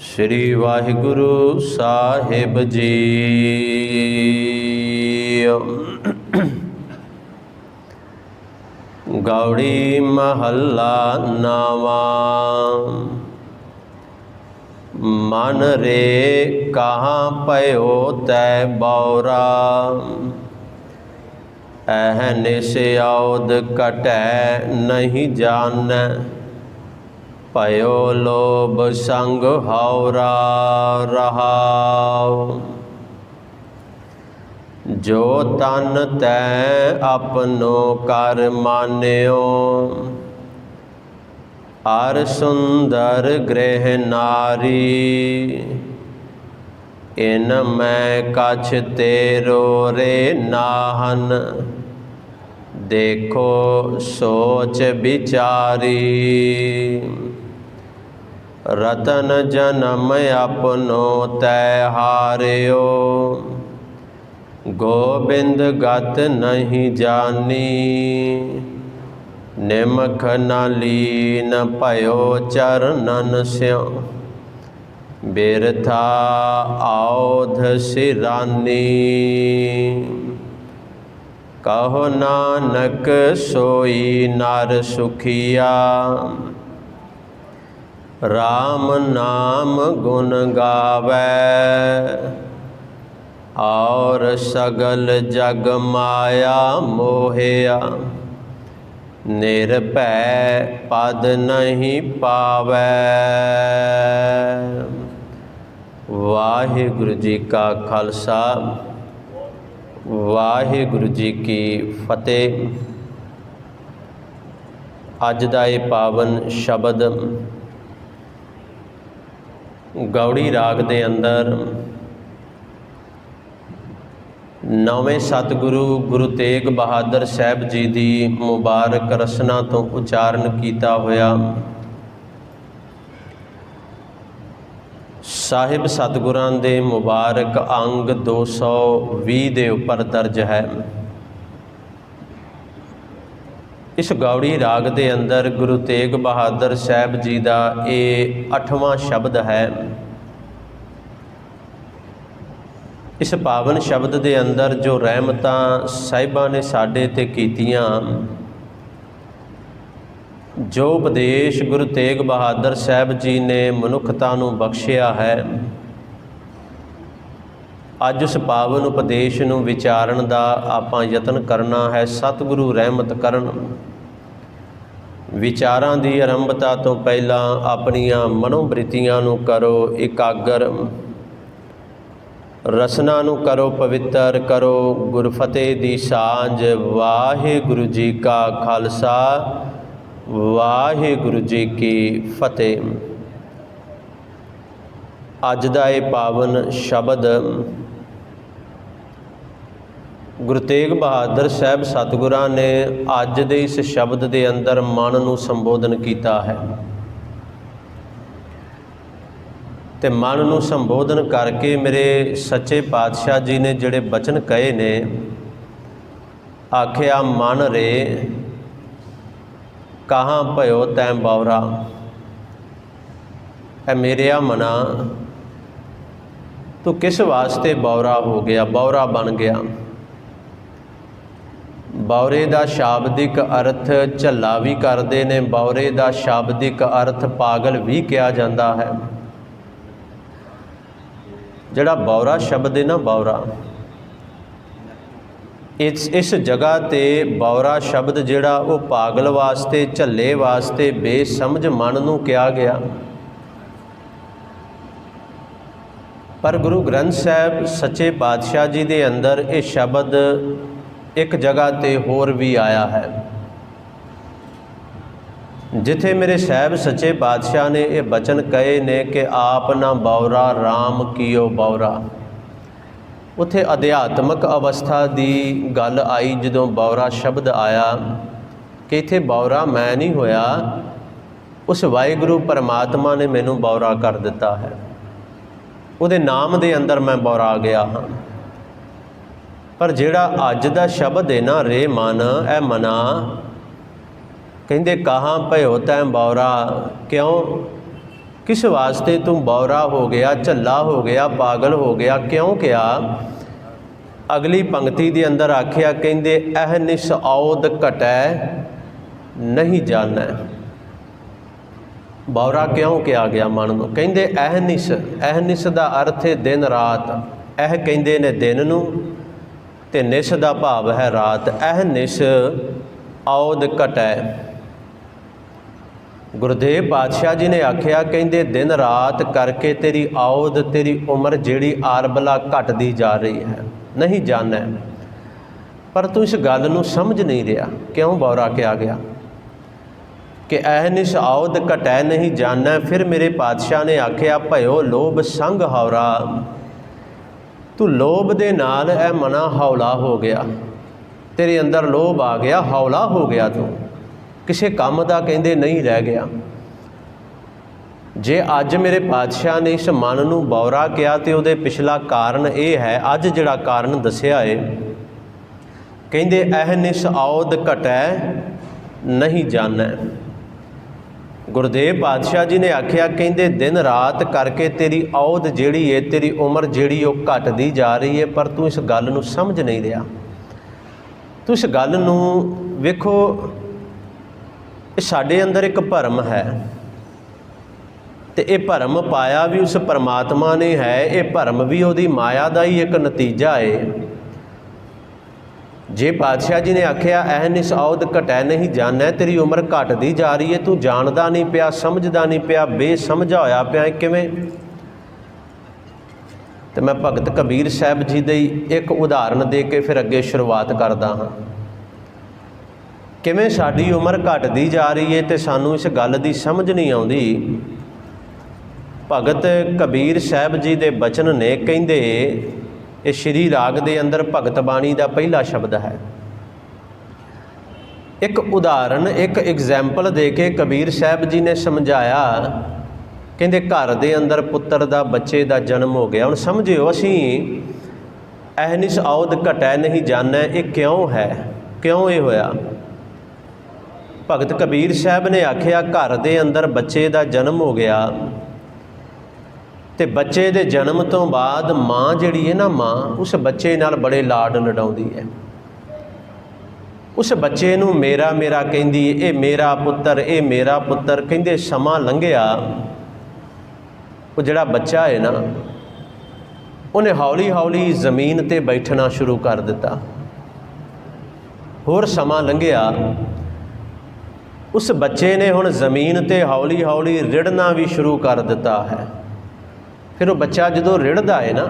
श्री वाहिगुरु साहिब जी। गौड़ी महला नावा। मन रे कहाँ पयो तै बौरा, अहनिस औद कटै नहीं जानै, पयो लोभ संग हौरा रहाओ। जो तन तै अपनो कर मान्यो, अर सुंदर गृह नारी, इन मैं कछ तेरो रे नाहन, देखो सोच विचारी। रतन जन्म अपनो तै हार्यो, गोबिंद गत नहीं जानी, निमख न लीन भयो चरणन स्यों, बिरथा औध सिरानी। कहो नानक सोई नर सुखिया, राम नाम गुण गावै, और सगल जग माया मोहिया, निर्भय पद नहीं पावै। वाहिगुरु जी का खालसा, वाहिगुरु जी की फतेह। अज दा ये पावन शब्द गौड़ी राग दे अंदर नौवें सतगुरु गुरु तेग बहादुर साहब जी की मुबारक रसना तो उचारण किया होया। साहिब सतगुरां दे मुबारक अंग 220 के उपर दर्ज है। इस गौड़ी राग के अंदर गुरु तेग बहादुर साहब जी का ये 8वां शब्द है। इस पावन शब्द के अंदर जो रहमतां साहिबां ने साडे ते कीतियां, जो उपदेश गुरु तेग बहादुर साहब जी ने मनुखता नूं बख्शिया है, अज उस पावन उपदेश नूं विचारण दा आपां यतन करना है। सतगुरु रहमत करन। विचारां दी आरंभता तो पहला अपनियां मनोबृत्तियां नूं करो एकागर, रसना नूं करो पवित्र, करो गुरफतेह दी सांझ। वाहिगुरु जी का खालसा, वाहिगुरु जी की फतेह। अज दा ये पावन शब्द गुरु तेग बहादुर साहब सतगुरां ने अज दे इस शब्द के अंदर मन नूं संबोधन किया है। ते मन नूं संबोधन करके मेरे सच्चे पातशाह जी ने जिहड़े बचन कहे ने, आखिया मन रे कहाँ भयो तैं बौरा, ऐ मेरिया मना तू किस वास्ते बौरा हो गया, बौरा बन गया। बौरे का शाब्दिक अर्थ झल्ला भी करते ने, बौरे का शाब्दिक अर्थ पागल भी किया जाता है। जिहड़ा बौरा शब्द है ना, बौरा इस जगह ते बौरा शब्द जिहड़ा वो पागल वास्ते, झल्ले वास्ते, बेसमझ मन नूं किया गया। पर गुरु ग्रंथ साहब सच्चे पातशाह जी के अंदर ये शब्द एक जगह ते होर भी आया है। जिथे मेरे साहब सच्चे पातशाह ने ये बचन कहे ने कि आप ना बौरा राम कियो बौरा, उथे अध्यात्मक अवस्था की गल आई। जदों बौरा शब्द आया कि इत्थे बौरा मैं नहीं होया, उस वाहिगुरु परमात्मा ने मैनू बौरा कर दिता है। उहदे नाम दे अंदर मैं बौरा गया हाँ। पर जिहड़ा अज दा शब्द है ना, रे मन, ए मना, ਕਹਿੰਦੇ ਕਹਾਂ ਭਇਓ ਤੈਂ ਬੌਰਾ, ਕਿਉਂ किस वास्ते तू बौरा हो गया, झल्ला हो गया, पागल हो गया, क्यों किया। अगली पंक्ति के अंदर आखिया कहते अहनिस औद घटै नहीं जानै। बौरा क्यों किया गया मन नूं, कहते अहनिस, अहनिस का अर्थ है दिन रात। एह कहते ने दिन नूं ते निस का भाव है रात। अहनिस औद घटै। गुरुदेव पातशाह जी ने आख्या कहते दिन रात करके तेरी औद, तेरी उम्र जिहड़ी आरबला घटदी जा रही है, नहीं जाना। पर तू इस गल नूं समझ नहीं रहा। क्यों बौरा किया गया कि अहनिस औद घटै नहीं जाना। फिर मेरे पातशाह ने आख्या भयो लोभ संग हौरा, तू लोभ दे नाल ऐ मना हौला हो गया, तेरे अंदर लोभ आ गया, हौला हो गया। तू किसी काम का कहते नहीं रह गया। जे अज मेरे पातशाह ने इस मन नूं बौरा किया तो उहदे पिछला कारण ये है, अज जिहड़ा कारण दसिया है, कहते अहनिस औद घटै नहीं जानै। गुरुदेव पातशाह जी ने आख्या कहते दिन रात करके तेरी औद जिहड़ी है, तेरी उम्र जिहड़ी वो घटदी जा रही है, पर तू इस गल नूं समझ नहीं रहा। तू इस गल नूं वेखो, साडे अंदर एक भरम है तो ये भरम पाया भी उस परमात्मा ने है, ये भरम भी उहदी माया का ही एक नतीजा है। जे पातशाह जी ने आख्या अहनिस औद घटै नहीं जानै, तेरी उम्र घटदी जा रही है, तू जानदा नहीं पिया, समझदा नहीं पिया, बेसमझा होया पिया, किवें। तो मैं भगत कबीर साहब जी दी एक उदाहरण दे के फिर अगे शुरुआत करदा हाँ। किवें साडी उम्र घटदी जा रही है तो सानू इस गल की समझ नहीं आउंदी। भगत कबीर साहब जी के बचन ने कहते, ये श्री राग के अंदर भगत बाणी का पहला शब्द है। एक उदाहरण, एक एग्जैम्पल दे के कबीर साहब जी ने समझाया। कहते घर के अंदर पुत्र का, बच्चे का जन्म हो गया। हुण समझियो असी अहनिस औद घटै नहीं जानै, ये क्यों है, क्यों ये होया। भगत कबीर साहब ने आख्या घर के अंदर बच्चे का जन्म हो गया तो बच्चे के जन्म तो बाद माँ जिहड़ी है ना, माँ उस बच्चे नाल बड़े लाड लडाउंदी है। उस बच्चे नूं मेरा मेरा कहंदी, ये मेरा पुत्तर, ये मेरा पुत्तर। कहंदे समा लंघिया, वो जिहड़ा बच्चा है ना, उन्हें हौली हौली जमीन ते बैठना शुरू कर दिता। होर समा लंघिया, उस बच्चे ने हुण जमीन ते हौली हौली रिड़ना भी शुरू कर दिता है। फिर वो बच्चा जो रिड़दा है ना,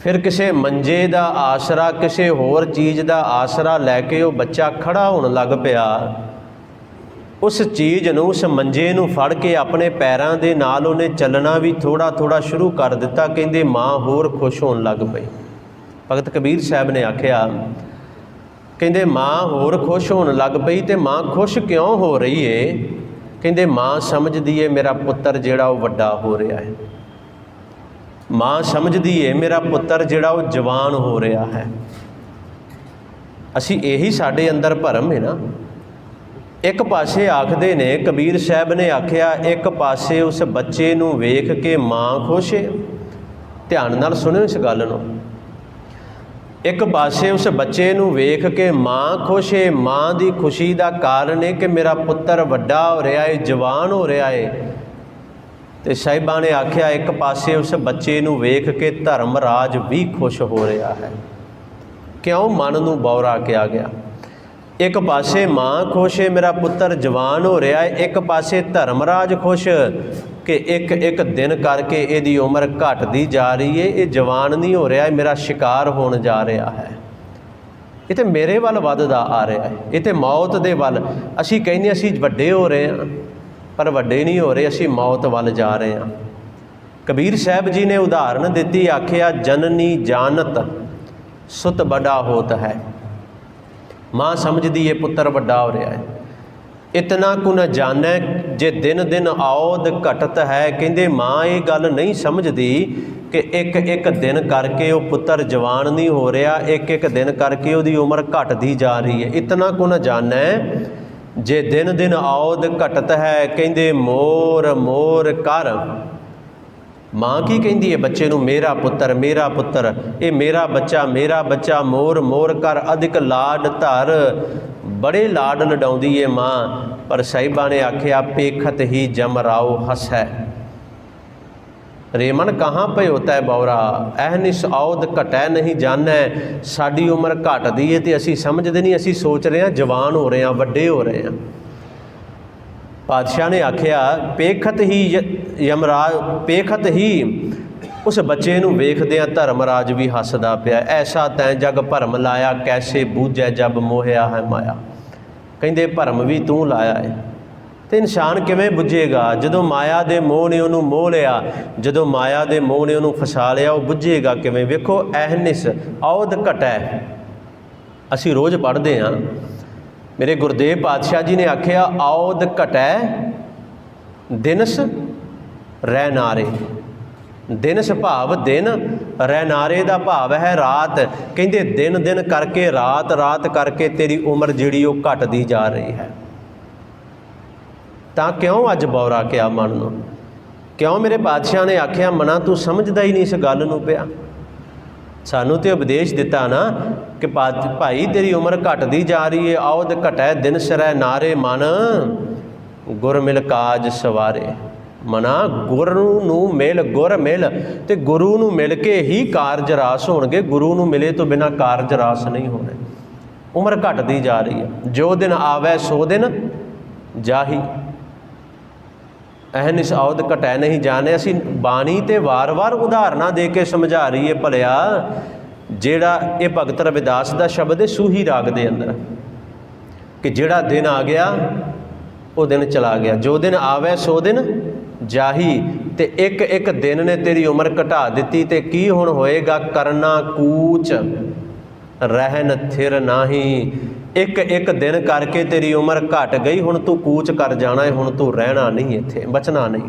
फिर किसी मंजे का आसरा, किसी होर चीज़ का आसरा लैके वो बच्चा खड़ा होने लग पिया। उस चीज़ नूं, उस मंजे नूं फड़ के अपने पैरों के नाल उन्हें चलना भी थोड़ा थोड़ा शुरू कर दिता। कहंदे माँ होर खुश होने लग पई। भगत कबीर साहब ने आख्या कहंदे माँ होर खुश होने लग पई। तो माँ खुश क्यों हो रही है। कहंदे माँ समझदी है मेरा पुत्र जिहड़ा वो वड्डा हो रहा है। माँ समझदी है मेरा पुत्र जिहड़ा वो जवान हो रहा है। असी यही साडे अंदर भरम है ना। एक पासे आखदे ने, कबीर साहब ने आख्या एक पासे उस बच्चे नूं वेख के माँ खुश है। ध्यान नाल सुनियो इस गल नूं। एक पासे उस बच्चे नूं वेख के माँ खुश है। माँ की खुशी का कारण है कि मेरा पुत्र वड्डा हो रहा है, जवान हो रहा है। तो साहिबा ने आख्या एक पासे उस बच्चे नूं वेख के धर्मराज भी खुश हो रहा है। क्यों मन नूं बौरा किया गया। एक पासे माँ खुश है मेरा पुत्र जवान हो रहा है, एक पासे धर्मराज खुश कि एक एक दिन करके इसकी उम्र घटती जा रही है, ये जवान नहीं हो रहा है, मेरा शिकार होने जा रहा है। ये तो मेरे वाल वधदा आ रहा है, ये तो मौत दे वाल। असी कहने असी वड्डे हो रहे हैं पर वड्डे नहीं हो रहे, असी मौत वाल जा रहे हैं। कबीर साहब जी ने उदाहरण दी, आख्या जननी जानत सुत बड़ा होत है। माँ समझदी है पुत्र वड्डा हो रहा है। इतना कु न जानै जे दिन दिन औद घटत है। कहंदे माँ ये गल नहीं समझदी कि एक एक दिन करके वो पुत्र जवान नहीं हो रहा, एक एक दिन करके उसकी उम्र घटती जा रही है। इतना कु न जानै जे दिन दिन औद घटत है कहते मोर मोर कर। माँ की कहती है बच्चे नूं मेरा पुत्र ये मेरा बच्चा मोर मोर कर अधिक लाड धर। बड़े लाड लडाउंदी है माँ, पर साहिबा ने आख्या पेखत ही जमराओ हसै। रेमन कहाँ पे होता है बौरा, एहनिस औद घटै नहीं जानै। साडी उम्र घटदी है तो असी समझते नहीं, असी सोच रहे हैं जवान हो रहे हैं, वड्डे हो रहे हैं। पातशाह ने आख्या पेखत ही यमराज, पेखत ही उस बच्चे नूं वेखदियां धर्मराज भी हसदा पिया। ऐसा तैं जग भरम लाया कैसे बूझै जब मोहिया है माया। कहंदे भरम भी तूं लाया है तो इंसान किवें बुझेगा, जदों माया दे मोह ने उन्होंने मोह लिया, जदों माया दे मोह ने उन्होंने फसा लिया, वो बुझेगा किवें। वेखो एहनिस औद घटै असी रोज़ पढ़ते हाँ। मेरे गुरदेव पातशाह जी ने आख्या औद घटै दिनस रैनारे। दिनस भाव दिन, रैनारे का भाव है रात। कहते दिन दिन करके रात रात करके तेरी उम्र जिहड़ी वो घटदी जा रही है। ਤਾਂ क्यों अज बौरा क्या मन नूं, क्यों मेरे पातशाह ने आख्या मना तू समझदा ही नहीं इस गल नूं पिया। सानू तो उपदेश दिता ना कि भाई तेरी उम्र घटदी जा रही है। औद घटै दिन सरै नारे मन गुर मिल काज सवारे। मना गुरु नूं मिल, गुर मिल ते गुरु नूं मिल के ही कारज रास होणगे। गुरु नूं मिले तो बिना कारज रास नहीं होने। उम्र घटदी जा रही है, जो दिन आवे सो दिन जाही। अहनिस औद घटै नहीं जाने। असी बाणी ते वार वार उदाहरणा दे के समझा रही है भलिया। जेड़ा ये भगत रविदास का शब्द है सूही राग दे अंदर कि जेड़ा दिन आ गया वो दिन चला गया, जो दिन आवे सो दिन जाही। ते एक एक दिन ने तेरी उम्र घटा दी ते की हुण होएगा। करना कूच रहन थिर नाही। एक एक दिन करके तेरी उम्र घट गई, हुण तू कूच कर जाना है, हुण तू रहना नहीं, इत्थे बचना नहीं।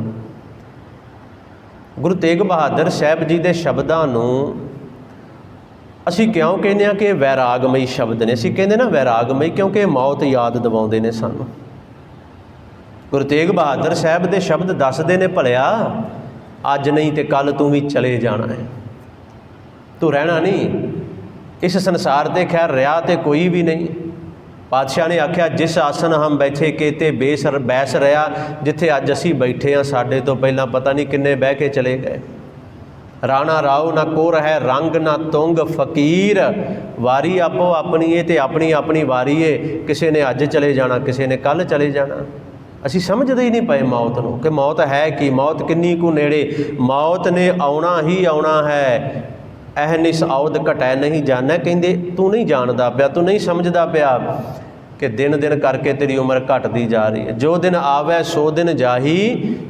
गुरु तेग बहादुर साहब जी के शब्दां नूं असी क्यों कहने हैं कि वैरागमई शब्द ने। असी कहते ना वैरागमई क्योंकि मौत याद दिवाउंदे ने सानूं। गुरु तेग बहादुर साहब के शब्द दसदे ने भलिया अज नहीं तो कल तू भी चले जाना है, तू रहना नहीं इस संसार ते। खैर रहा तो कोई भी नहीं। पातशाह ने आख्या जिस आसन हम बैठे केते बेसर बैस रहा, जिथे अज असी बैठे हाँ साडे तो पहला पता नहीं किन्ने बह के चले गए। राणा राव ना कोर है रंग ना तुंग फकीर। वारी आपो अपनी है तो अपनी अपनी वारी है। किसी ने अज चले जाना, किसी ने कल चले जाना। असी समझते ही नहीं पाए मौत नूं कि मौत है कि, मौत किन्नी कु नेड़े। मौत ने आउणा ही आउणा है। एहनिस औद घटै नहीं जाना। कहते तू नहीं जानता पिया, तू नहीं समझदा पिया कि दिन दिन करके तेरी उम्र घटदी जा रही है। जो दिन आवे सो दिन जाही।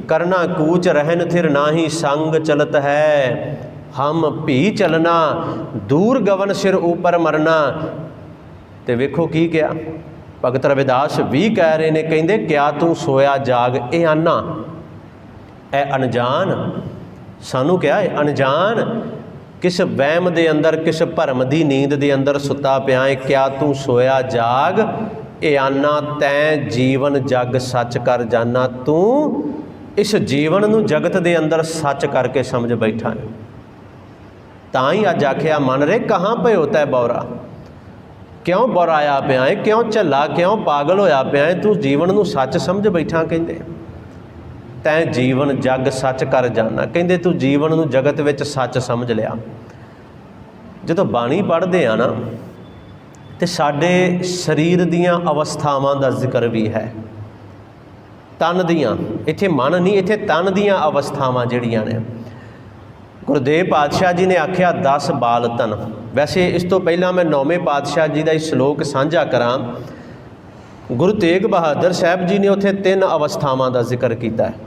करना कूच रहन थिर नाही। संग चलत है हम भी चलना। दूर गवन सिर ऊपर मरना। तो वेखो की क्या भगत रविदास भी कह रहे ने। कहते क्या तू सोया जाग ए आना। ए अनजान सानू क्या है अनजान। किस वहम दे अंदर, किस भरम दी नींद दे अंदर सुता पिया है। क्या तू सोया जाग ए आना। तैं जीवन जग सच कर जाना। तू इस जीवन नूं जगत दे अंदर सच करके समझ बैठा है। तां ही अज आख्या मन रे कहाँ पे होता है बौरा, क्यों बौराया पिया है, क्यों झल्ला, क्यों पागल होया पिया है। तू जीवन नूं सच समझ बैठा। कहते तैं जीवन जग सच कर जाना। कहते तू जीवन नूं जगत विच सच समझ लिया। जदों बाणी पढ़ते हैं ना तो साडे शरीर दीयां अवस्थावां दा जिक्र भी है। तन दीयां, इत्थे मन नहीं, इत्थे तन दीयां अवस्थावां जिहड़ियां ने। गुरदेव पातशाह जी ने आख्या 10 बाल तन। वैसे इस तो पहला मैं 9वें पातशाह जी का श्लोक साझा करा। गुरु तेग बहादुर साहब जी ने उत्थे 3 अवस्थावां का जिक्र किया है।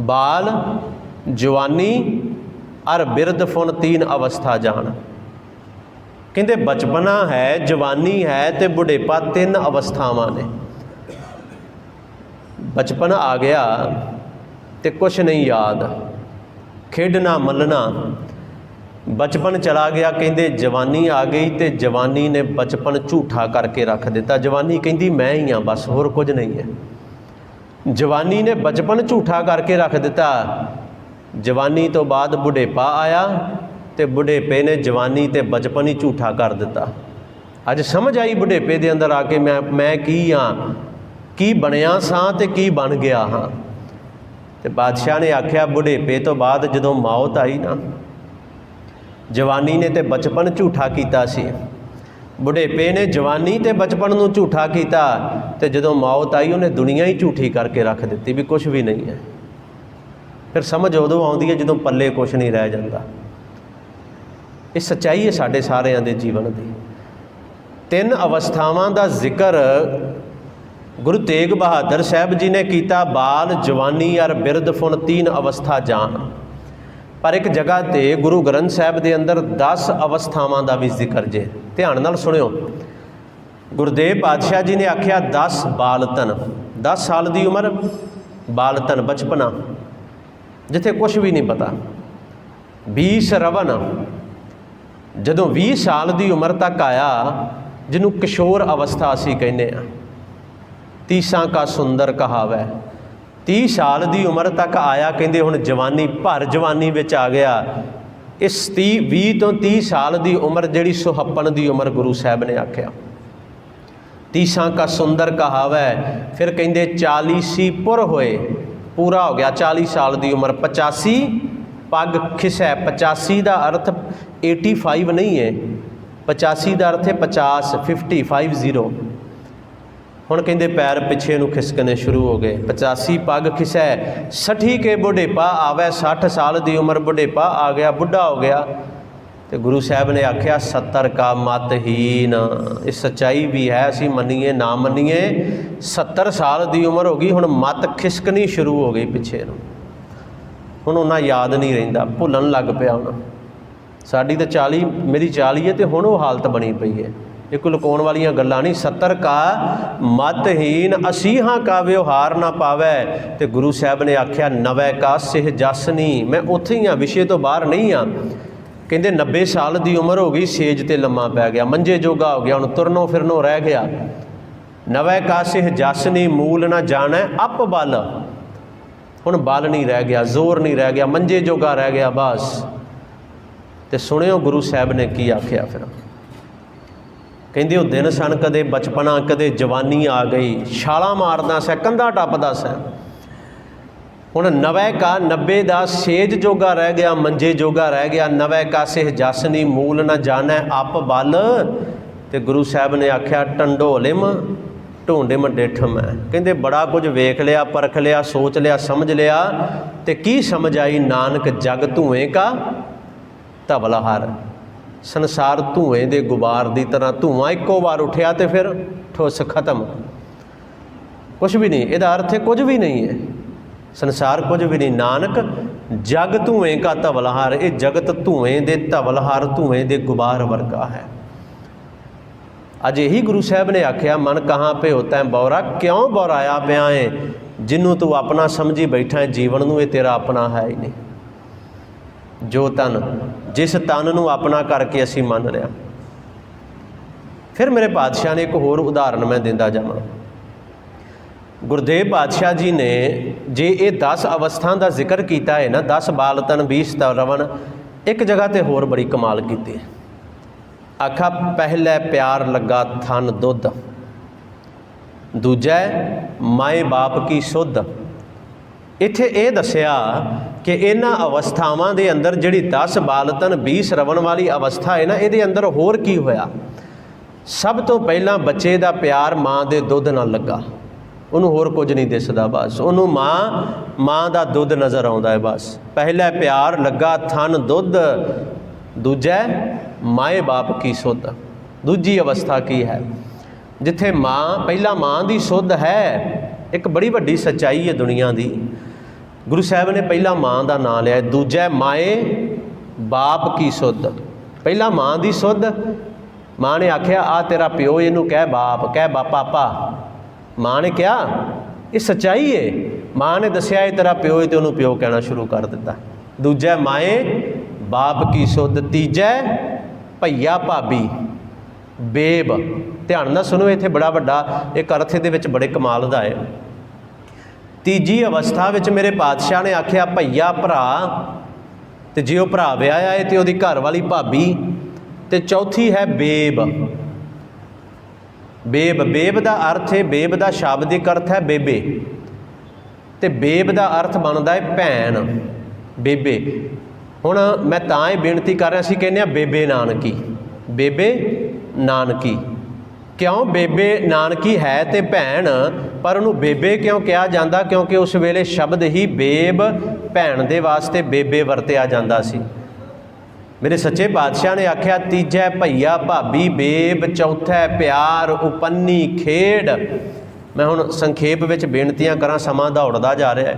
बाल, जवानी और बिरद फुन 3 अवस्था जान। कहते बचपना है, जवानी है तो बुढ़ेपा 3 अवस्थावां ने। बचपन आ गया तो कुछ नहीं याद, खेडना मलना बचपन चला गया, कहते जवानी आ गई तो जवानी ने बचपन झूठा करके रख दिता। जवानी कहती मैं ही हाँ, बस होर कुछ नहीं है। जवानी ने बचपन झूठा करके रख दिता। जवानी तो बाद बुढ़ेपा आया तो बुढ़ेपे ने जवानी ते बचपन ही झूठा कर दिता। अज समझ आई बुढ़ेपे दे अंदर आके मैं की हाँ, की बनया सां ते की बन गया हाँ। तो बादशाह ने आख्या बुढ़ेपे तो बाद जदों मौत आई ना, जवानी ने तो बचपन झूठा किया सी, बुढ़ेपे ने जवानी ते बचपन नूं झूठा किया, तो जदों मौत आई उन्हें दुनिया ही झूठी करके रख दी भी कुछ भी नहीं है। फिर समझ उदों आउंदी है जदों पल्ले कुछ नहीं रह जाता। ये सच्चाई है साडे सारिਆਂ दे जीवन की। 3 अवस्थावां दा जिक्र गुरु तेग बहादुर साहब जी ने किया, बाल जवानी और बिरद फुन 3 अवस्था जान। पर एक जगह ते गुरु ग्रंथ साहब के अंदर 10 अवस्थावां का भी जिक्र जे, ध्यान नाल सुनियो। गुरुदेव पातशाह जी ने आख्या 10 बालतन, 10 साल की उम्र बालतन बचपना, जिथे कुछ भी नहीं पता। 20 रवन, जदों 20 साल की उम्र तक आया, जिन्हों किशोर अवस्था असी कहने। 30 का सुंदर कहावै, 30 साल की उम्र तक आया, कहते हुण जवानी भर जवानी विच आ गया। इस 20 तो 30 साल की उम्र जिहड़ी सुहप्पन की उम्र गुरु साहब ने आख्या। 30 का सुंदर कहावै, फिर कहते 40 पुर होए, पूरा हो गया 40 साल की उम्र। 85 पग खिसै, 85 का अर्थ 85 नहीं है, 85 का अर्थ है 50, 50। हुण कहते पैर पिछे नूं खिसकने शुरू हो गए। 85 पग खिसै, 60 के बुढ़ेपा आवै, 60 साल की उम्र बुढ़ेपा आ गया, बुढ़ा हो गया। तो गुरु साहब ने आख्या 70 का मतहीन। ये सच्चाई भी है, असी मनीए ना मनीए, 70 साल की उम्र हो गई, हुण मत खिसकनी शुरू हो गई पिछे नूं। हुण उन्हां याद नहीं रहिंदा, भुल्लण लग पिया। हुण साडी तो 40, मेरी 40 है तो हुण वो हालत बनी पई है। ये कोई लुकाउण वालियां गल्लां नहीं। 70 का मतहीन, 80 का व्यवहार ना पावै। तो गुरु साहब ने आख्या 90 का सिह जस नहीं। मैं उत्थे ही हाँ, विषय तो बाहर नहीं हाँ। कहते 90 साल की उम्र हो गई, सेज ते लम्मा पै गया, मंजे जोगा हो गया, हुण तुरनों फिरनों रह गया। 90 का सिह जस नहीं, मूल ना जाने अप बल। हुण बल नहीं रह गया, जोर नहीं रह गया, मंजे जोगा रह गया बस। तो सुनियो गुरु साहब ने की आख्या। फिर कहते वो दिन सन, कदे बचपना कदे जवानी आ गई, छाला मारदा सै, कंधा टपदा सै। हुण 90 का 90 का सेज जोगा रह गया, मंजे जोगा रह गया। 90 का सिह जस नहीं, मूल न जानै अप बल। तो गुरु साहब ने आख्या टंडोलिम ढूंढिम डिठम है। कहते बड़ा कुछ वेख लिया, परख लिया, सोच लिया, समझ लिया, तो की समझ आई, नानक जग धुएं का धवलहर। संसार धुएं दे गुबार की तरह, धुआं एको बार उठिया तो फिर ठुस खत्म, कुछ भी नहीं। इसका अर्थ है कुछ भी नहीं है, संसार कुछ भी नहीं। नानक जग धुएं का धवलहर, ये जगत धुएं दे धवलहर, धुएं दे गुबार वर्गा है। अज यही गुरु साहब ने आख्या, मन कहाँ पे होता है बौरा, क्यों बौराया पिया है, जिन्हों तू अपना समझी बैठा है, जीवन नूं ये तेरा अपना है ही नहीं। जो तन, जिस तन नूं अपना करके असी मन लिया। फिर मेरे पातशाह ने एक होर उदाहरण मैं देंदा जावां। गुरुदेव पातशाह जी ने जे ये 10 अवस्था का जिक्र किया है ना, 10 बालतन 20 रवन, एक जगह ते होर बड़ी कमाल की। आखा पहले प्यार लगा थन दुध, दूजा माए बाप की सुध। इत्थे ये दसिया कि इन्हां अवस्थावां दे अंदर जिहड़ी 10 बालतन 20 रवन वाली अवस्था है ना, ये अंदर होर की होया। सब तो पहला बच्चे का प्यार माँ के दुध नाल लगा, उन्होंने होर कुछ नहीं दिसदा, बस उन्होंने माँ का दुध नज़र आता है। बस पहला प्यार लगा थन दुध, दूजा माए बाप की सुध। दूजी अवस्था की है, जिथे माँ, पहला माँ की सुध है। एक बड़ी वड्डी सच्चाई है दुनिया की। गुरु साहब ने पहला माँ का नाम लिया, दूजा माए बाप की सुध। पहला माँ की सुध, माँ ने आख्या आ तेरा प्यो, इनू कह बाप, कह पापा। माँ ने कहा ये सच्चाई है। माँ ने दसिया ये तेरा प्यो है, तो उन्होंने प्यो कहना शुरू कर दिता। दूजा माए बाप की सुध तीजै भैया भाभी बेब। ध्यान नाल सुनो, इत्थे बड़ा वड्डा एक अर्थ इहदे विच बड़े कमाल दा है। तीजी अवस्था विच मेरे पातशाह ने आख्या भैया भरा, ते जे वो भरा विआहिਆ है तो उसकी घर वाली भाभी, ते चौथी है बेब। बेब, बेब का अर्थ है, बेब का शाब्दिक अर्थ है बेबे, तो बेब का अर्थ बनता है भैन बेबे। हुण मैं तां ही बेनती कर रहा सी, कहने बेबे नानकी, बेबे नानकी। क्यों बेबे नानकी है तो भैन, पर उन्होंने बेबे क्यों कहा जाता? क्योंकि उस वेले शब्द ही बेब भैन दे वास्ते बेबे वरतिया जाता सी। मेरे सच्चे पातशाह ने आख्या तीजा भैया भाभी बेब, चौथा प्यार उपन्नी खेड। मैं हुण संखेप विच बेनतियां करां, समा दौड़दा जा रहा है।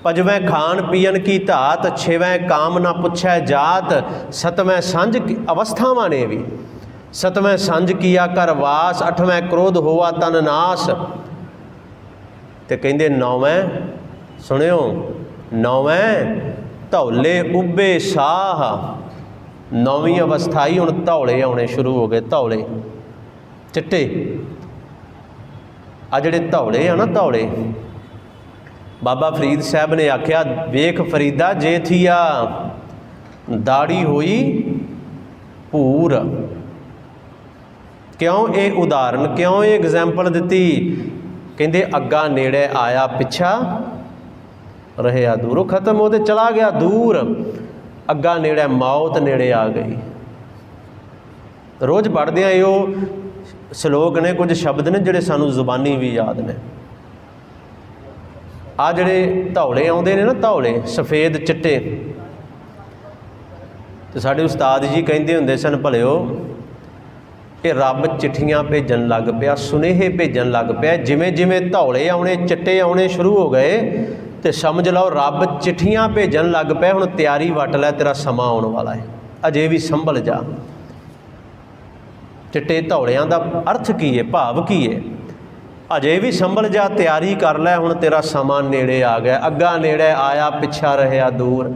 पंजवें खान पीन की धात, छेवें काम ना पुछै जात, सतवें संज अवस्थावां ने भी, सतवें संज किया कर वास, अठवें क्रोध होवा तन नाश। ते कहंदे नौवें, सुनियो, नौवें धौले उब्बे साह। नौवीं अवस्था ही हुण धौले आने शुरू हो गए, धौले चिट्टे। आ जिहड़े धौले आ ना, धौले, बाबा फरीद साहब ने आख्या वेख फरीदा जे थिया दाड़ी होई भूर। क्यों ये उदाहरण, क्यों ये एग्जाम्पल दी? कहते अग्गा नेड़े आया पिछा रहा दूर। वो खत्म हो तो चला गया दूर, अग्गा नेड़े मौत नेड़े आ गई। रोज़ पढ़दे आ यो श्लोक ने, कुछ शब्द ने जिहड़े सानू जुबानी भी याद ने। आ जिहड़े धौले आउंदे ने ना, धौले सफ़ेद चिट्टे, तो साडे उस्ताद जी कहंदे हुंदे सन भलिओ कि रब चिट्ठियां भेजन लग पिया, सुनेहे भेजन लग पिया। जिमें जिमें धौले आने चिट्टे आने शुरू हो गए तो समझ लो रब चिट्ठियां भेजन लग पिया। हुण तैयारी वट लै, तेरा समा आने वाला है, अजे भी संभल जा। चिट्टे धौलियां दा अर्थ की है, भाव की है? अजे भी संभल जा, तैयारी कर लै, हुण तेरा समा नेड़े आ गया। अग्गा नेड़े आया पिछा रहा दूर।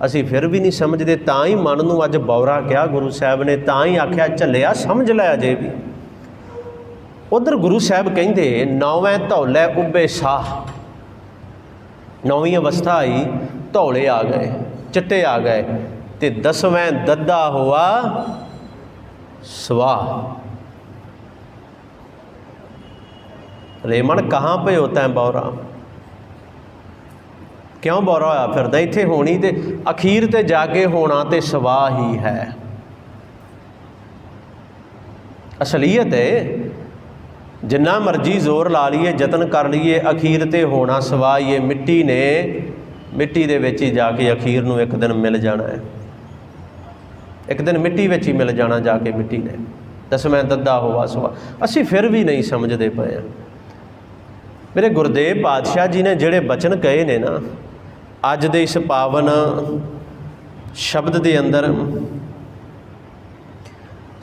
असी फिर भी नहीं समझते, तां ही मन नूं अज बौरा कहा गुरु साहब ने, तां ही आख्या झल्लिया समझ लै अजे भी। उधर गुरु साहब कहंदे नौवें धौले उब्बे साह। नौवीं अवस्था आई, धौले आ गए, चिट्टे आ गए, ते दसवें दद्दा हुआ स्वाह। रेमन कहाँ पे होता है बौरा? क्यों बौरा होया फिरदा? इत्थे होनी ते अखीर ते जाके होना ते स्वाह ही है। असलीयत है, जिन्ना मर्जी जोर ला लीए, जतन कर लीए, अखीर ते होना स्वाह ही है। मिट्टी ने, मिट्टी दे विच ही जाके अखीर नूं एक दिन मिल जाना है, एक दिन मिट्टी विच ही मिल जाना जाके मिट्टी ने। दसवें दद्दा होवा स्वाह। असी फिर भी नहीं समझते पे। मेरे गुरदेव पातशाह जी ने जिहड़े बचन कहे ने ना, अज दे इस पावन शब्द दे अंदर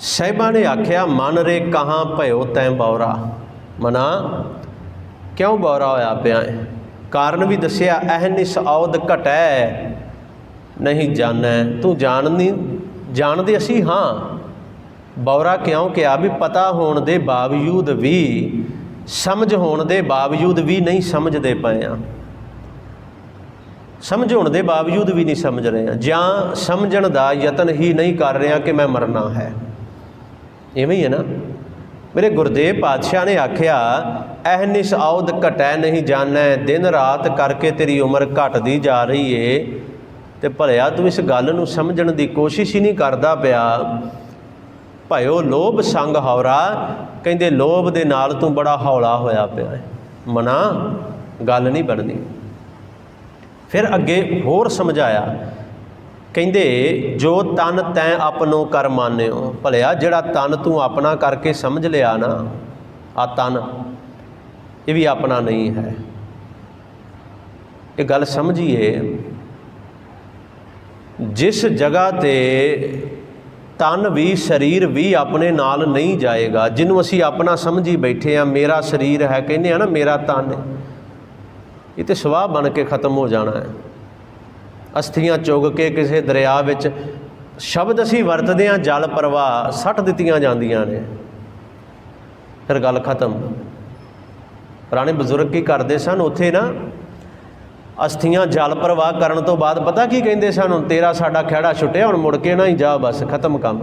साहिबा ने आख्या मन रे कहाँ भयो तैं बौरा। मना क्यों बौरा होया पिया है? कारण भी दसिया, अहनिस औद घटै नहीं जानै। तू जानदे असी हाँ, बौरा क्यों किया? भी पता होने के बावजूद भी, समझ होने के बावजूद भी नहीं समझते पे हैं। समझ होने के बावजूद भी नहीं समझ रहे हैं, जां समझण दा यतन ही नहीं कर रहे कि मैं मरना है। इवें ही है ना। मेरे गुरदेव पातशाह ने आख्या अहनिस औद घटै नहीं जानै। दिन रात करके तेरी उम्र घटदी जा रही है, तो भलिया तू इस गल नूं समझण की कोशिश ही नहीं करदा पिया। भयो लोभ संग हौरा। कहंदे लोभ दे नाल तू बड़ा हौला होया पिया है। मना गल नहीं बननी। फिर अगे होर समझाया, कहंदे जो तन तैं अपनों कर मान्यो। भलिया जिहड़ा तन तू अपना करके समझ लिया ना, आ तन ये भी अपना नहीं है। ये गल समझिए, जिस जगह ते तन भी शरीर भी अपने नाल नहीं जाएगा, जिन्हों असी अपना समझी बैठे हैं, मेरा शरीर है, कहने ना मेरा तन है, ये तो सुवाह बन के ख़त्म हो जाना है। अस्थियां चुग के किसी दरिया विच शब्द असीं वरतदे हां जल प्रवाह सट दित्तियां जांदियां ने, फिर गल खत्म। पुराने बजुर्ग की करते सन, उत्थे ना अस्थियां जल प्रवाह करन तो बाद पता की कहिंदे सन, हुण तेरा साडा खैड़ा छुट्टिया, हुण मुड़ के ना ही जा, बस खत्म काम,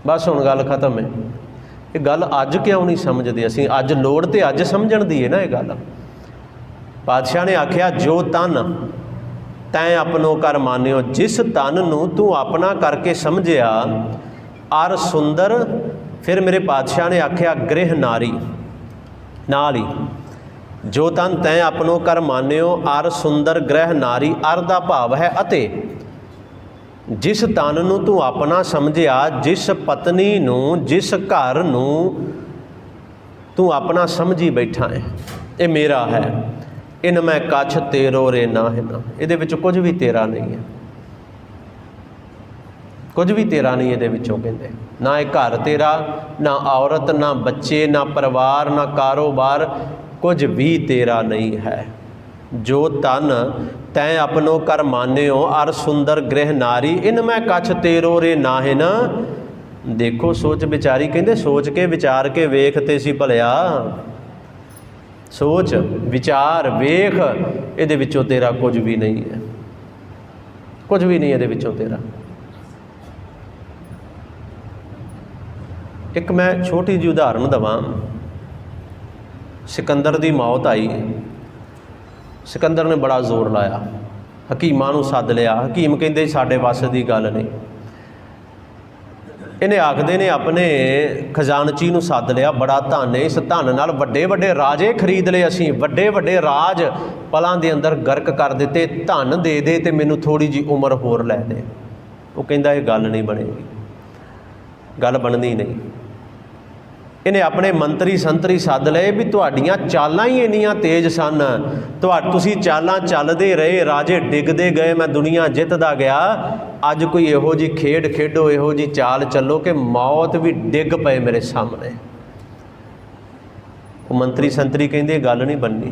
बस हुण गल खत्म है। ये गल अज क्यों नहीं समझते असीं? अज लोड़ ते अज समझण दी है ना ये गल। पातशाह ने आख्या जो तन तैं अपनो कर मानियो, जिस तन नूं तू अपना करके समझिया अर सुंदर, फिर मेरे पातशाह ने आख्या गृह नारी नाल ही, जो तन तैं अपनो कर मानियो अर सुंदर गृह नारी, अर दा भाव है अते जिस तन नूं तू अपना समझिया, जिस पत्नी नूं जिस घर नूं तू अपना समझी बैठा है, ये मेरा है, इन मैं कछ तेरो रे ना है ना, ये कुछ भी तेरा नहीं है, कुछ भी तेरा नहीं ये कहते, ना ये घर तेरा, ना औरत, ना बच्चे, ना परिवार, ना कारोबार, कुछ भी तेरा नहीं है। जो तन तैं अपनो कर मान्यो अर सुंदर गृह नारी, इन मैं कछ तेरो रे ना है ना। देखो सोच विचारी, कहते सोच के विचार के वेख ते सी भलिया, सोच विचार वेख, ये विचों तेरा कुछ भी नहीं है, कुछ भी नहीं ये विचों तेरा। एक मैं छोटी जी उदाहरण देवां। सिकंदर की मौत आई, सिकंदर ने बड़ा जोर लाया, हकीमां नूं सद लिया, हकीम कहंदे साडे वस की गल नहीं। इन्हें आखदे ने अपने खजानची नूं सद लिया, बड़ा धन है, इस धन नाल वड्डे वड्डे राजे खरीद लए, असीं वड्डे वड्डे राज पलां दे अंदर गर्क कर दिते, धन दे दे ते मैनूं थोड़ी जी उम्र होर लै दे। वो कहंदा ये गल नहीं बनेगी, गल बननी नहीं। इन्हें अपने मंत्री संतरी सद लए भी तुहाडियां चालां ही इन्नियां तेज सन, तुसीं चालां चलदे रहे, राजे डिगदे गए, मैं दुनिया जितदा गया, अज कोई इहो जी खेड खेडो, इहो जी चाल चलो कि मौत भी डिग पए मेरे सामने। वो मंत्री संतरी कहंदे गल नहीं बननी,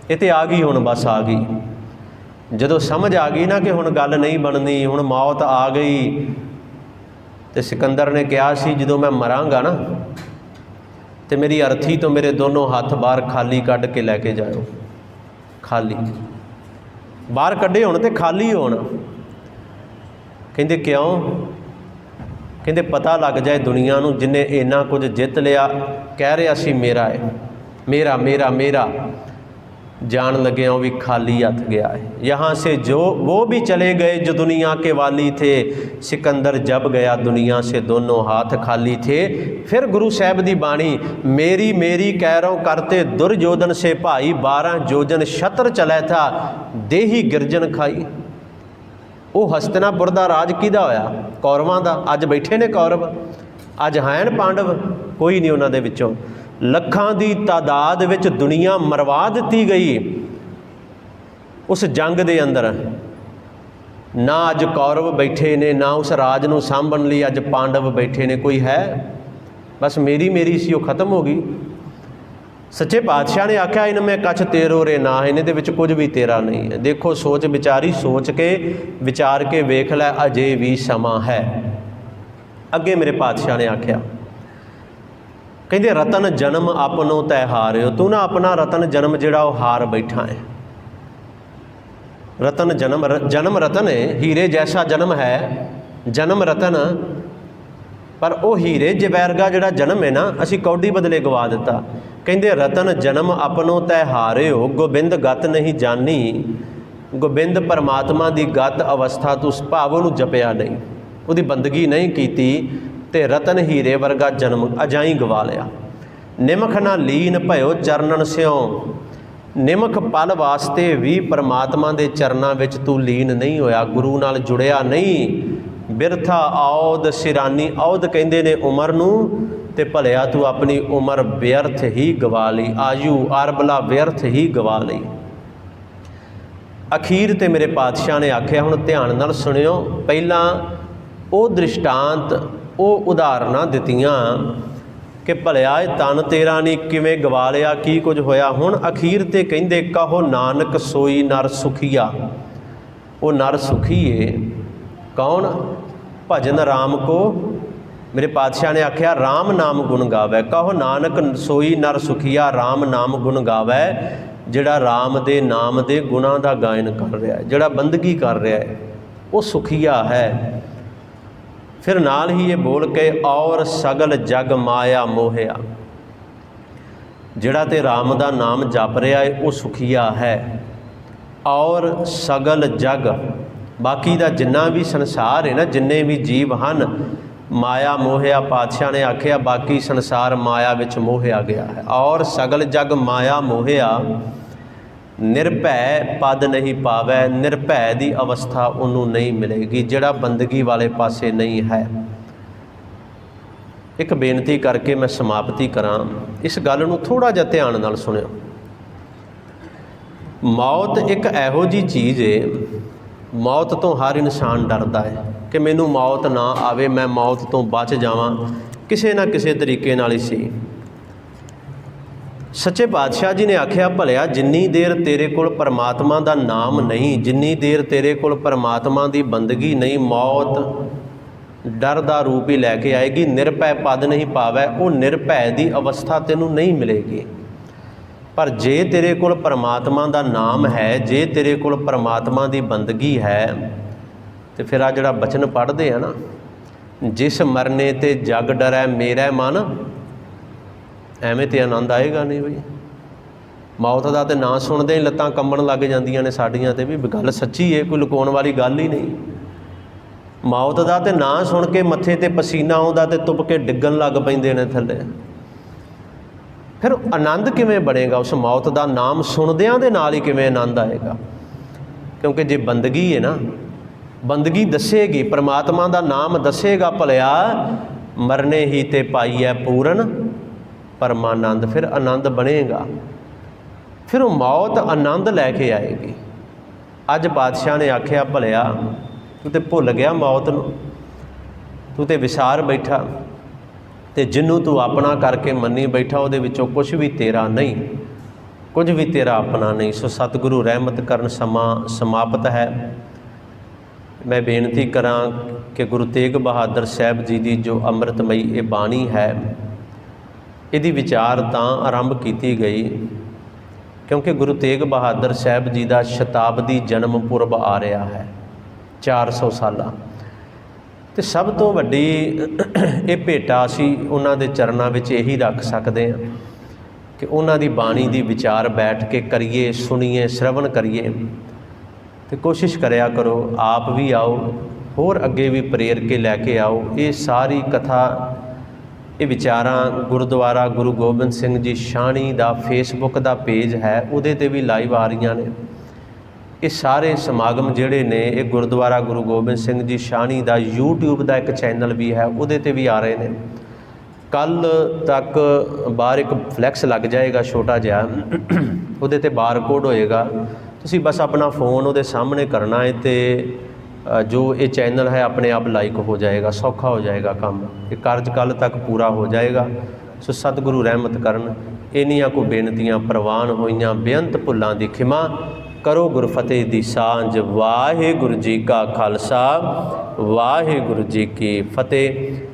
ये तो आ गई हुण, बस आ गई, जदों समझ आ गई ना कि हुण गल नहीं बननी, हुण मौत आ गई, तो सिकंदर ने कहा सी जदों मैं मरांगा ना तो मेरी अर्थी तो मेरे दोनों हाथ बाहर खाली कढ़ के लैके जाओ, खाली बाहर कढ़े होण ते खाली होण। कहंदे क्यों? कहंदे पता लग जाए दुनिया नूं जिन्हें इन्ना कुछ जित लिया, कह रहा सी मेरा है, मेरा मेरा मेरा, जान लगे भी खाली हथ गया है। यहाँ से जो वो भी चले गए जो दुनिया के वाली थे, सिकंदर जब गया दुनिया से दोनों हाथ खाली थे। फिर गुरु साहब की बाणी, मेरी मेरी कैरों करते दुर्योधन से भाई, 12 जोजन छत्र चलै था, देही गिरजन खाई। वो हस्तिनापुर का राज किहदा होया? कौरवां दा। अज बैठे ने कौरव, अज हैं पांडव, कोई नहीं उन्हां दे विचों। ਲੱਖਾਂ ਦੀ ਤਾਦਾਦ ਵਿੱਚ ਦੁਨੀਆ ਮਰਵਾ ਦਿੱਤੀ ਗਈ ਉਸ ਜੰਗ ਦੇ ਅੰਦਰ। ਨਾ ਅੱਜ ਕੌਰਵ ਬੈਠੇ ਨੇ, ਨਾ ਉਸ ਰਾਜ ਨੂੰ ਸਾਂਭਣ ਲਈ ਅੱਜ ਪਾਂਡਵ ਬੈਠੇ ਨੇ, ਕੋਈ ਹੈ? ਬਸ ਮੇਰੀ ਮੇਰੀ ਸੀ, ਉਹ ਖਤਮ ਹੋ ਗਈ। ਸੱਚੇ ਪਾਤਸ਼ਾਹ ਨੇ ਆਖਿਆ ਇਨ ਮੈਂ ਕੱਛ ਤੇਰੋ ਰੇ ਨਾ, ਇਹਨੇ ਦੇ ਵਿੱਚ ਕੁਝ ਵੀ ਤੇਰਾ ਨਹੀਂ ਹੈ। ਦੇਖੋ ਸੋਚ ਵਿਚਾਰੀ, ਸੋਚ ਕੇ ਵਿਚਾਰ ਕੇ ਵੇਖ ਲੈ, ਅਜੇ ਵੀ ਸਮਾਂ ਹੈ। ਅੱਗੇ ਮੇਰੇ ਪਾਤਸ਼ਾਹ ਨੇ ਆਖਿਆ, ਕਹਿੰਦੇ ਰਤਨ ਜਨਮ ਆਪਣੋ ਤੈ ਹਾਰਿਓ, ਤੂੰ ਨਾ ਆਪਣਾ ਰਤਨ ਜਨਮ ਜਿਹੜਾ ਉਹ ਹਾਰ ਬੈਠਾ ਹੈ। रतन जन्म, जन्म रतन है, हीरे जैसा जन्म है जन्म रतन, पर वो हीरे जवैरगा जिहड़ा जन्म है ना, असी कौडी बदले गवा दिता। कहते रतन जन्म अपनों तै हारे हो, गोबिंद गत नहीं जानी। गोबिंद परमात्मा की गत अवस्था तू उस भाव नूं जपिया नहीं, उसकी बंदगी नहीं की, ते रतन हीरे वर्गा जन्म अजाई गवा लिया। निमख ना लीन भयो चरणन स्यों, निमख पल वास्ते भी परमात्मा के चरणों में तू लीन नहीं होया, गुरु नाल जुड़िया नहीं। बिरथा औद सिरानी, औद कहते ने उम्र नूं, ते भलिया तू अपनी उम्र व्यर्थ ही गवा ली, आयु अरबला व्यर्थ ही गवा ली। अखीर ते मेरे पातशाह ने आख्या, हुण ध्यान नाल सुनियो, पहला वो दृष्टांत वो उदाहरणां दित्तियां कि भलिया तन तेरा नहीं किवें गवा लिया, की कुछ होया। हुण अखीर ते कहिंदे कहो नानक सोई नर सुखिया, वो नर सुखीए। कौन? भजन राम को। मेरे पातशाह ने आख्या राम नाम गुण गावै, कहो नानक सोई नर सुखीआ राम नाम गुण गावै। ਜਿਹੜਾ राम ਦੇ ਨਾਮ ਦੇ ਗੁਣਾਂ ਦਾ ਗਾਇਨ ਕਰ ਰਿਹਾ, ਜਿਹੜਾ ਬੰਦਗੀ ਕਰ ਰਿਹਾ ਹੈ, ਉਹ ਸੁਖੀਆ ਹੈ। ਫਿਰ ਨਾਲ ਹੀ ਇਹ ਬੋਲ ਕੇ ਔਰ ਸਗਲ ਜਗ ਮਾਇਆ ਮੋਹਿਆ, ਜਿਹੜਾ ਤੇ ਰਾਮ ਦਾ ਨਾਮ ਜਪ ਰਿਹਾ ਹੈ ਉਹ ਸੁਖੀਆ ਹੈ। ਔਰ ਸਗਲ ਜਗ, ਬਾਕੀ ਦਾ ਜਿੰਨਾ ਵੀ ਸੰਸਾਰ ਹੈ ਨਾ, ਜਿੰਨੇ ਵੀ ਜੀਵ ਹਨ, ਮਾਇਆ ਮੋਹਿਆ। ਪਾਤਸ਼ਾਹ ਨੇ ਆਖਿਆ ਬਾਕੀ ਸੰਸਾਰ ਮਾਇਆ ਵਿੱਚ ਮੋਹਿਆ ਗਿਆ ਹੈ। ਔਰ ਸਗਲ ਜਗ ਮਾਇਆ ਮੋਹਿਆ, ਨਿਰਭੈ ਪਦ ਨਹੀਂ ਪਾਵੈ, ਨਿਰਭੈ ਦੀ ਅਵਸਥਾ ਉਹਨੂੰ ਨਹੀਂ ਮਿਲੇਗੀ ਜਿਹੜਾ ਬੰਦਗੀ ਵਾਲੇ ਪਾਸੇ ਨਹੀਂ ਹੈ। ਇੱਕ ਬੇਨਤੀ ਕਰਕੇ ਮੈਂ ਸਮਾਪਤੀ ਕਰਾਂ, ਇਸ ਗੱਲ ਨੂੰ ਥੋੜ੍ਹਾ ਜਿਹਾ ਧਿਆਨ ਨਾਲ ਸੁਣਿਓ। ਮੌਤ ਇੱਕ ਇਹੋ ਜਿਹੀ ਚੀਜ਼ ਹੈ, ਮੌਤ ਤੋਂ ਹਰ ਇਨਸਾਨ ਡਰਦਾ ਹੈ ਕਿ ਮੈਨੂੰ ਮੌਤ ਨਾ ਆਵੇ, ਮੈਂ ਮੌਤ ਤੋਂ ਬਚ ਜਾਵਾਂ, ਕਿਸੇ ਨਾ ਕਿਸੇ ਤਰੀਕੇ ਨਾਲ ਹੀ ਸੀ। ਸੱਚੇ ਪਾਤਸ਼ਾਹ ਜੀ ਨੇ ਆਖਿਆ ਭਲਿਆ ਜਿੰਨੀ ਦੇਰ ਤੇਰੇ ਕੋਲ ਪਰਮਾਤਮਾ ਦਾ ਨਾਮ ਨਹੀਂ, ਜਿੰਨੀ ਦੇਰ ਤੇਰੇ ਕੋਲ ਪਰਮਾਤਮਾ ਦੀ ਬੰਦਗੀ ਨਹੀਂ, ਮੌਤ ਡਰ ਦਾ ਰੂਪ ਹੀ ਲੈ ਕੇ ਆਏਗੀ। ਨਿਰਭੈ ਪਦ ਨਹੀਂ ਪਾਵੈ, ਉਹ ਨਿਰਭੈ ਦੀ ਅਵਸਥਾ ਤੈਨੂੰ ਨਹੀਂ ਮਿਲੇਗੀ। ਪਰ ਜੇ ਤੇਰੇ ਕੋਲ ਪਰਮਾਤਮਾ ਦਾ ਨਾਮ ਹੈ, ਜੇ ਤੇਰੇ ਕੋਲ ਪਰਮਾਤਮਾ ਦੀ ਬੰਦਗੀ ਹੈ, ਤੇ ਫਿਰ ਆ ਜਿਹੜਾ ਬਚਨ ਪੜ੍ਹਦੇ ਆ ਨਾ, ਜਿਸ ਮਰਨੇ ਤੇ ਜਗ ਡਰੈ ਮੇਰਾ ਮਨ, ਐਵੇਂ ਤੇ ਆਨੰਦ ਆਏਗਾ ਨਹੀਂ ਬਈ। ਮੌਤ ਦਾ ਤੇ ਨਾਂ ਸੁਣਦੇ ਹੀ ਲੱਤਾਂ ਕੰਬਣ ਲੱਗ ਜਾਂਦੀਆਂ ਨੇ ਸਾਡੀਆਂ, ਤੇ ਵੀ ਗੱਲ ਸੱਚੀ ਹੈ, ਕੋਈ ਲੁਕਾਉਣ ਵਾਲੀ ਗੱਲ ਹੀ ਨਹੀਂ। ਮੌਤ ਦਾ ਤੇ ਨਾਂ ਸੁਣ ਕੇ ਮੱਥੇ ਤੇ ਪਸੀਨਾ ਆਉਂਦਾ ਤੇ ਤੁਪ ਕੇ ਡਿੱਗਣ ਲੱਗ ਪੈਂਦੇ ਨੇ ਥੱਲੇ। ਫਿਰ ਆਨੰਦ ਕਿਵੇਂ ਬਣੇਗਾ? ਉਸ ਮੌਤ ਦਾ ਨਾਮ ਸੁਣਦਿਆਂ ਦੇ ਨਾਲ ਹੀ ਕਿਵੇਂ ਆਨੰਦ ਆਏਗਾ? ਕਿਉਂਕਿ ਜੇ ਬੰਦਗੀ ਹੈ ਨਾ, ਬੰਦਗੀ ਦੱਸੇਗੀ, ਪਰਮਾਤਮਾ ਦਾ ਨਾਮ ਦੱਸੇਗਾ, ਭਲਿਆ ਮਰਨੇ ਹੀ ਤੇ ਪਾਈਐ ਪੂਰਨ ਪਰਮਾਨੰਦ, ਫਿਰ ਆਨੰਦ ਬਣੇਗਾ। ਫਿਰ ਉਹ ਮੌਤ ਆਨੰਦ ਲੈ ਕੇ ਆਏਗੀ। ਅੱਜ ਪਾਤਸ਼ਾਹ ਨੇ ਆਖਿਆ ਭਲਿਆ ਤੂੰ ਤੇ ਭੁੱਲ ਗਿਆ ਮੌਤ ਨੂੰ, ਤੂੰ ਤੇ ਵਿਸਾਰ ਬੈਠਾ, ਤੇ ਜਿਹਨੂੰ ਤੂੰ ਆਪਣਾ ਕਰਕੇ ਮੰਨੀ ਬੈਠਾ ਉਹਦੇ ਵਿੱਚੋਂ ਕੁਝ ਵੀ ਤੇਰਾ ਨਹੀਂ, ਕੁਝ ਵੀ ਤੇਰਾ ਆਪਣਾ ਨਹੀਂ। ਸੋ ਸਤਿਗੁਰੂ ਰਹਿਮਤ ਕਰਨ ਸਮਾਂ ਸਮਾਪਤ ਹੈ। ਮੈਂ ਬੇਨਤੀ ਕਰਾਂ ਕਿ ਗੁਰੂ ਤੇਗ ਬਹਾਦਰ ਸਾਹਿਬ ਜੀ ਦੀ ਜੋ ਅੰਮ੍ਰਿਤਮਈ ਇਹ ਬਾਣੀ ਹੈ, ਇਹਦੀ ਵਿਚਾਰ ਤਾਂ ਆਰੰਭ ਕੀਤੀ ਗਈ ਕਿਉਂਕਿ ਗੁਰੂ ਤੇਗ ਬਹਾਦਰ ਸਾਹਿਬ ਜੀ ਦਾ ਸ਼ਤਾਬਦੀ ਜਨਮ ਪੁਰਬ ਆ ਰਿਹਾ ਹੈ, 400 ਸਾਲਾ। ਅਤੇ ਸਭ ਤੋਂ ਵੱਡੀ ਇਹ ਭੇਟਾ ਅਸੀਂ ਉਹਨਾਂ ਦੇ ਚਰਨਾਂ ਵਿੱਚ ਇਹੀ ਰੱਖ ਸਕਦੇ ਹਾਂ ਕਿ ਉਹਨਾਂ ਦੀ ਬਾਣੀ ਦੀ ਵਿਚਾਰ ਬੈਠ ਕੇ ਕਰੀਏ, ਸੁਣੀਏ, ਸ਼ਰਵਣ ਕਰੀਏ। ਅਤੇ ਕੋਸ਼ਿਸ਼ ਕਰਿਆ ਕਰੋ, ਆਪ ਵੀ ਆਓ, ਹੋਰ ਅੱਗੇ ਵੀ ਪ੍ਰੇਰ ਕੇ ਲੈ ਕੇ ਆਓ। ਇਹ ਸਾਰੀ ਕਥਾ, ਇਹ ਵਿਚਾਰਾਂ ਗੁਰਦੁਆਰਾ ਗੁਰੂ ਗੋਬਿੰਦ ਸਿੰਘ ਜੀ ਸ਼ਾਹਣੀ ਦਾ ਫੇਸਬੁੱਕ ਦਾ ਪੇਜ ਹੈ, ਉਹਦੇ 'ਤੇ ਵੀ ਲਾਈਵ ਆ ਰਹੀਆਂ ਨੇ। ਇਹ ਸਾਰੇ ਸਮਾਗਮ ਜਿਹੜੇ ਨੇ ਇਹ ਗੁਰਦੁਆਰਾ ਗੁਰੂ ਗੋਬਿੰਦ ਸਿੰਘ ਜੀ ਸ਼ਾਹਣੀ ਦਾ YouTube ਦਾ ਇੱਕ ਚੈਨਲ ਵੀ ਹੈ, ਉਹਦੇ 'ਤੇ ਵੀ ਆ ਰਹੇ ਨੇ। ਕੱਲ੍ਹ ਤੱਕ ਬਾਹਰ ਇੱਕ ਫਲੈਕਸ ਲੱਗ ਜਾਏਗਾ ਛੋਟਾ ਜਿਹਾ, ਉਹਦੇ 'ਤੇ ਬਾਰਕੋਡ ਹੋਏਗਾ, ਤੁਸੀਂ ਬਸ ਆਪਣਾ ਫ਼ੋਨ ਉਹਦੇ ਸਾਹਮਣੇ ਕਰਨਾ ਹੈ ਅਤੇ ਜੋ ਇਹ ਚੈਨਲ ਹੈ ਆਪਣੇ ਆਪ ਲਾਈਕ ਹੋ ਜਾਏਗਾ, ਸੌਖਾ ਹੋ ਜਾਏਗਾ ਕੰਮ। ਇਹ ਕਾਰਜ ਕੱਲ੍ਹ ਤੱਕ ਪੂਰਾ ਹੋ ਜਾਏਗਾ। ਸੋ ਸਤਿਗੁਰੂ ਰਹਿਮਤ ਕਰਨ। ਇੰਨੀਆਂ ਕੋ ਬੇਨਤੀਆਂ ਪ੍ਰਵਾਨ ਹੋਈਆਂ, ਬੇਅੰਤ ਭੁੱਲਾਂ ਦੀ ਖਿਮਾ ਕਰੋ। ਗੁਰਫਤਿਹ ਦੀ ਸਾਂਝ। ਵਾਹਿਗੁਰੂ ਜੀ ਕਾ ਖਾਲਸਾ, ਵਾਹਿਗੁਰੂ ਜੀ ਕੀ ਫਤਿਹ।